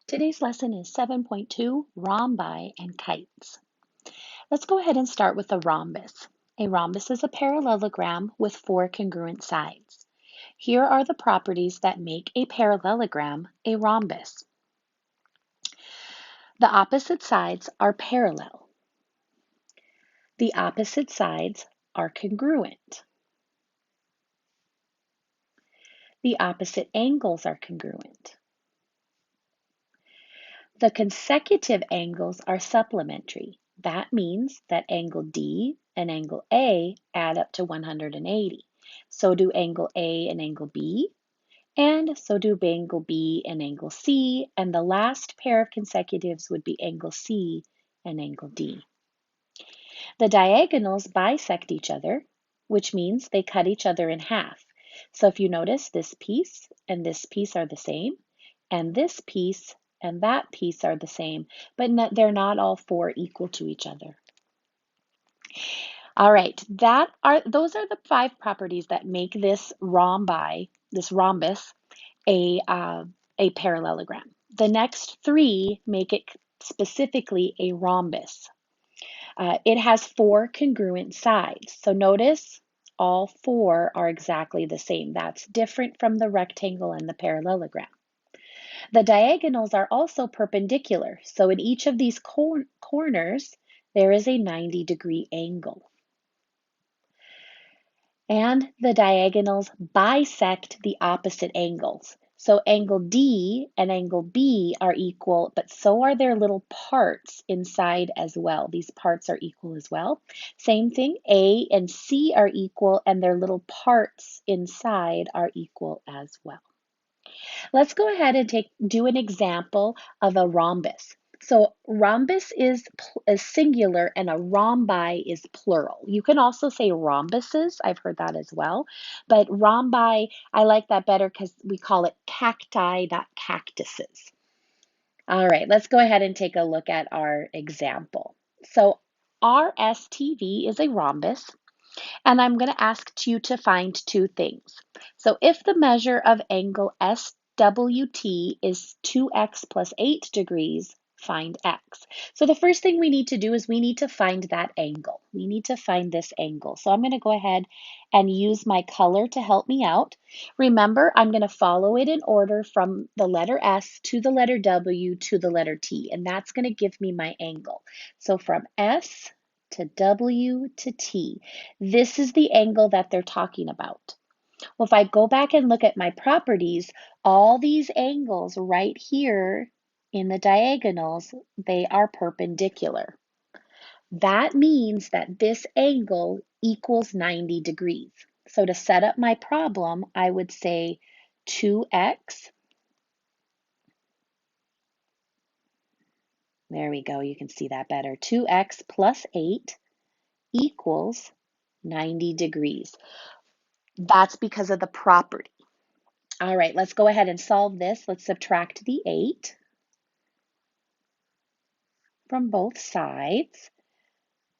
Today's lesson is 7.2, Rhombi and kites. Let's go ahead and start with a rhombus. A rhombus is a parallelogram with four congruent sides. Here are the properties that make a parallelogram a rhombus. The opposite sides are parallel. The opposite sides are congruent. The opposite angles are congruent. The consecutive angles are supplementary. That means that angle D and angle A add up to 180. So do angle A and angle B, and so do angle B and angle C, and the last pair of consecutives would be angle C and angle D. The diagonals bisect each other, which means they cut each other in half. So if you notice, this piece and this piece are the same, and this piece and that piece are the same, but they're not all four equal to each other. All right, those are the five properties that make this rhombus, a parallelogram. The next three make it specifically a rhombus. It has four congruent sides. So notice all four are exactly the same. That's different from the rectangle and the parallelogram. The diagonals are also perpendicular, so in each of these corners, there is a 90-degree angle. And the diagonals bisect the opposite angles. So angle D and angle B are equal, but so are their little parts inside as well. These parts are equal as well. Same thing, A and C are equal, and their little parts inside are equal as well. Let's go ahead and do an example of a rhombus. So rhombus is singular and a rhombi is plural. You can also say rhombuses. I've heard that as well. But rhombi, I like that better because we call it cacti, not cactuses. All right, let's go ahead and take a look at our example. So RSTV is a rhombus. And I'm going to ask you to find two things. So if the measure of angle SWT is 2x plus 8 degrees, find x. So the first thing we need to do is we need to find that angle. We need to find this angle. So I'm going to go ahead and use my color to help me out. Remember, I'm going to follow it in order from the letter S to the letter W to the letter T, and that's going to give me my angle. So from S to W to T. This is the angle that they're talking about. Well, if I go back and look at my properties, all these angles right here in the diagonals, they are perpendicular. That means that this angle equals 90 degrees. So to set up my problem, I would say 2x. There we go, you can see that better. 2x plus 8 equals 90 degrees. That's because of the property. All right, let's go ahead and solve this. Let's subtract the 8 from both sides.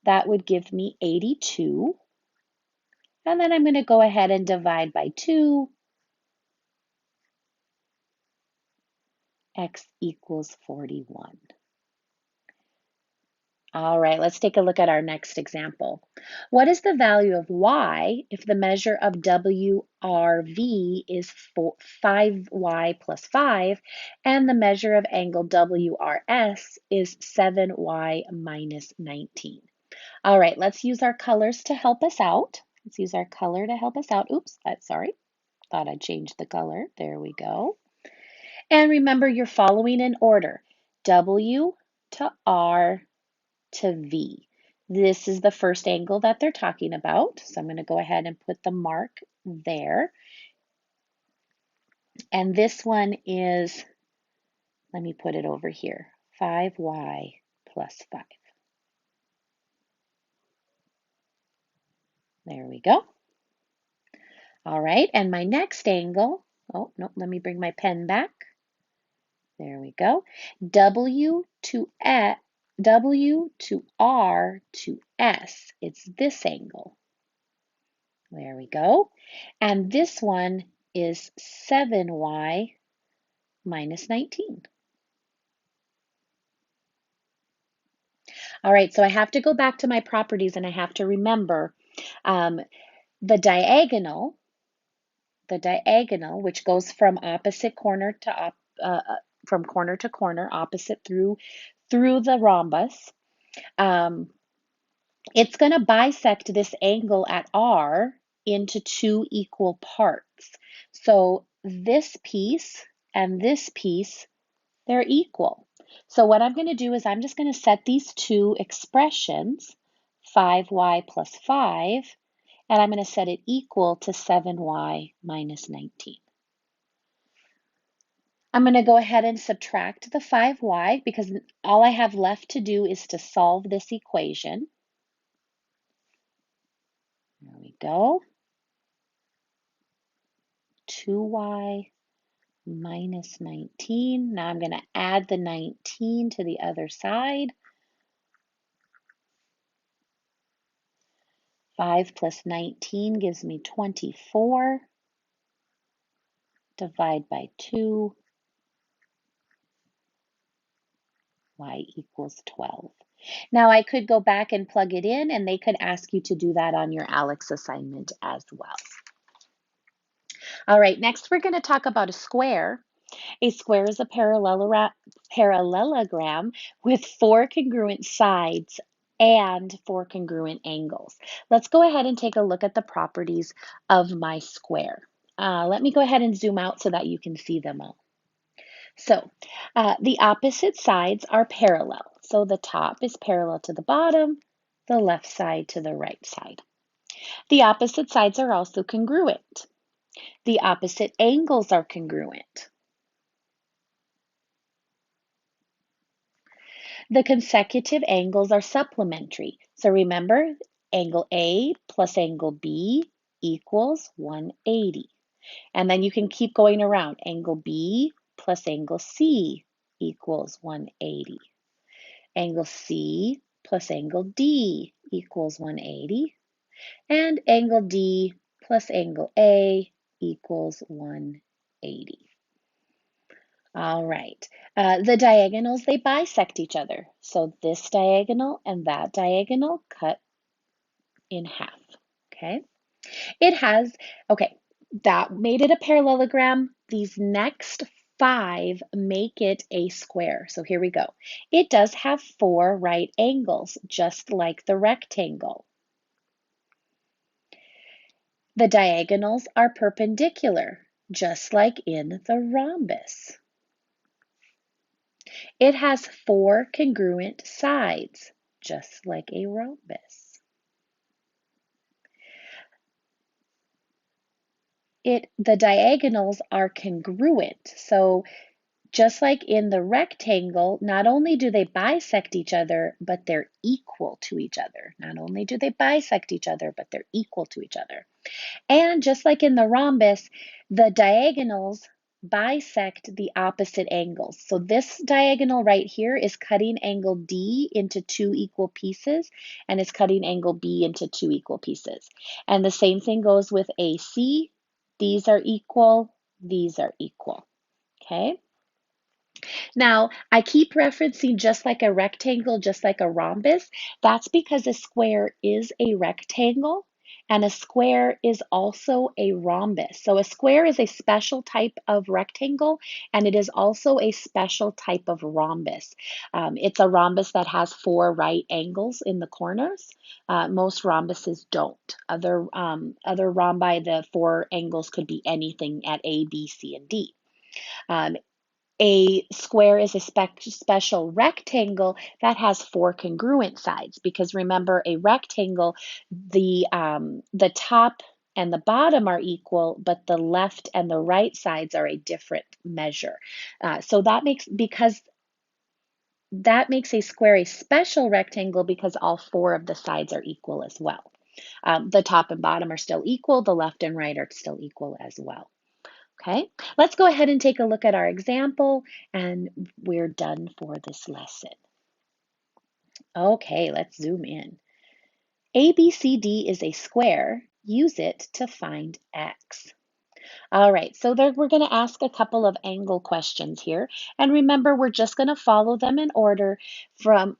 That would give me 82. And then I'm going to go ahead and divide by 2. X equals 41. All right, let's take a look at our next example. What is the value of y if the measure of WRV is 5y plus 5 and the measure of angle WRS is 7y minus 19? All right, let's use our colors to help us out. Let's use our color to help us out. Oops, sorry, thought I'd change the color. There we go. And remember, you're following in order. W to R to V. This is the first angle that they're talking about. So I'm going to go ahead and put the mark there. And this one is, let me put it over here, 5y plus 5. There we go. All right, and my next angle, oh, no, let me bring my pen back. There we go. W to R to S. It's this angle. There we go. And this one is 7y minus 19. All right, so I have to go back to my properties and I have to remember um, the diagonal, which goes from opposite corner to from corner to corner, opposite through the rhombus. Um, it's going to bisect this angle at R into two equal parts. So this piece and this piece, they're equal. So what I'm going to do is I'm just going to set these two expressions, 5y plus 5, and I'm going to set it equal to 7y minus 19. I'm going to go ahead and subtract the 5y because all I have left to do is to solve this equation. There we go. 2y minus 19. Now I'm going to add the 19 to the other side. 5 plus 19 gives me 24. Divide by 2. Y equals 12. Now I could go back and plug it in, and they could ask you to do that on your ALEKS assignment as well. All right, next we're going to talk about a square. A square is a parallelogram with four congruent sides and four congruent angles. Let's go ahead and take a look at the properties of my square. Let me go ahead and zoom out so that you can see them all. So the opposite sides are parallel. So the top is parallel to the bottom, the left side to the right side. The opposite sides are also congruent. The opposite angles are congruent. The consecutive angles are supplementary. So remember, angle A plus angle B equals 180. And then you can keep going around. Angle B plus angle C equals 180. Angle C plus angle D equals 180. And angle D plus angle A equals 180. All right. The diagonals, they bisect each other. So this diagonal and that diagonal cut in half. Okay. It has, okay, that made it a parallelogram. These next 5 make it a square. So here we go. It does have 4 right angles, just like the rectangle. The diagonals are perpendicular, just like in the rhombus. It has 4 congruent sides, just like a rhombus. The diagonals are congruent. So just like in the rectangle, not only do they bisect each other, but they're equal to each other. Not only do they bisect each other, but they're equal to each other. And just like in the rhombus, the diagonals bisect the opposite angles. So this diagonal right here is cutting angle D into 2 equal pieces, and it's cutting angle B into 2 equal pieces. And the same thing goes with AC. These are equal, these are equal. Okay? Now, I keep referencing just like a rectangle, just like a rhombus. That's because a square is a rectangle and a square is also a rhombus. So a square is a special type of rectangle and it is also a special type of rhombus. It's a rhombus that has 4 right angles in the corners. Most rhombuses don't. Other rhombi, the 4 angles could be anything at A, B, C, and D. Um, a square is a special rectangle that has 4 congruent sides because remember a rectangle, the top and the bottom are equal, but the left and the right sides are a different measure. So that makes a square a special rectangle because all 4 of the sides are equal as well. The top and bottom are still equal, the left and right are still equal as well. Okay, let's go ahead and take a look at our example and we're done for this lesson. Okay, let's zoom in. ABCD is a square. Use it to find X. All right, so we're going to ask a couple of angle questions here. And remember, we're just going to follow them in order from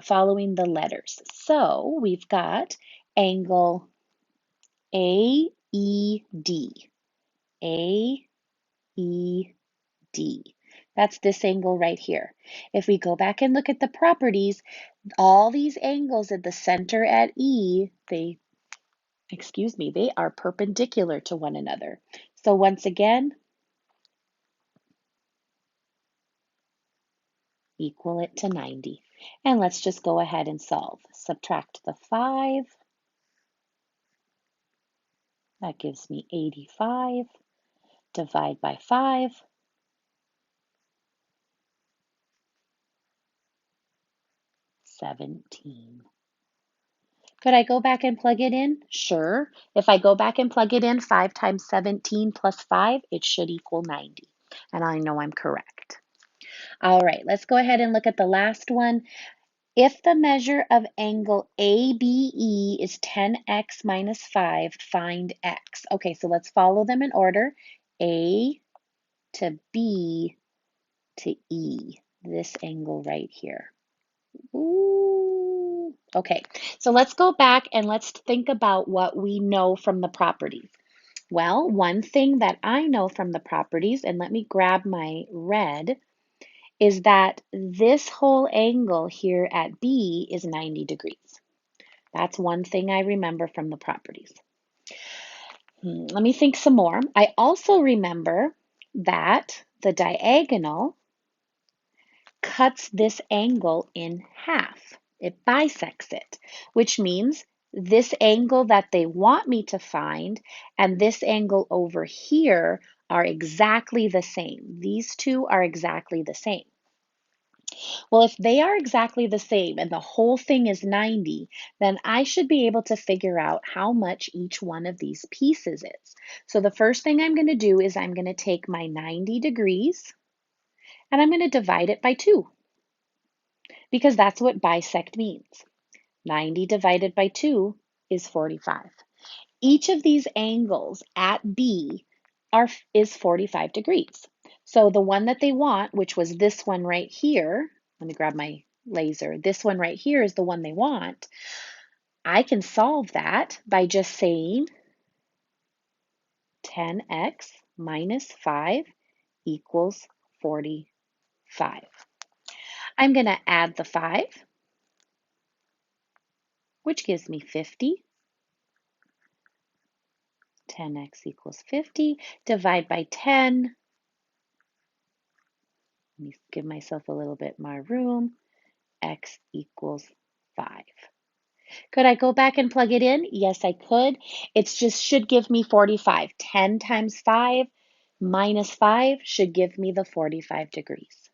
following the letters. So we've got angle AED. AED. That's this angle right here. If we go back and look at the properties, all these angles at the center at E, they are perpendicular to one another. So once again, equal it to 90. And let's just go ahead and solve. Subtract the 5. That gives me 85. Divide by 5. 17. Could I go back and plug it in? Sure. If I go back and plug it in, 5 times 17 plus 5, it should equal 90. And I know I'm correct. All right, let's go ahead and look at the last one. If the measure of angle ABE is 10x minus 5, find x. Okay, so let's follow them in order. A to B to E, this angle right here. Ooh. Okay, so let's go back and let's think about what we know from the properties. Well, one thing that I know from the properties, and let me grab my red, is that this whole angle here at B is 90 degrees. That's one thing I remember from the properties. Let me think some more. I also remember that the diagonal cuts this angle in half. It bisects it, which means this angle that they want me to find and this angle over here are exactly the same. These two are exactly the same. Well, if they are exactly the same and the whole thing is 90, then I should be able to figure out how much each one of these pieces is. So the first thing I'm going to do is I'm going to take my 90 degrees and I'm going to divide it by 2. Because that's what bisect means. 90 divided by 2 is 45. Each of these angles at B is 45 degrees. So the one that they want, which was this one right here, let me grab my laser. This one right here is the one they want. I can solve that by just saying 10x minus 5 equals 45. I'm going to add the 5, which gives me 50. 10x equals 50. Divide by 10. Let me give myself a little bit more room. X equals 5. Could I go back and plug it in? Yes, I could. It just should give me 45. 10 times 5 minus 5 should give me the 45 degrees.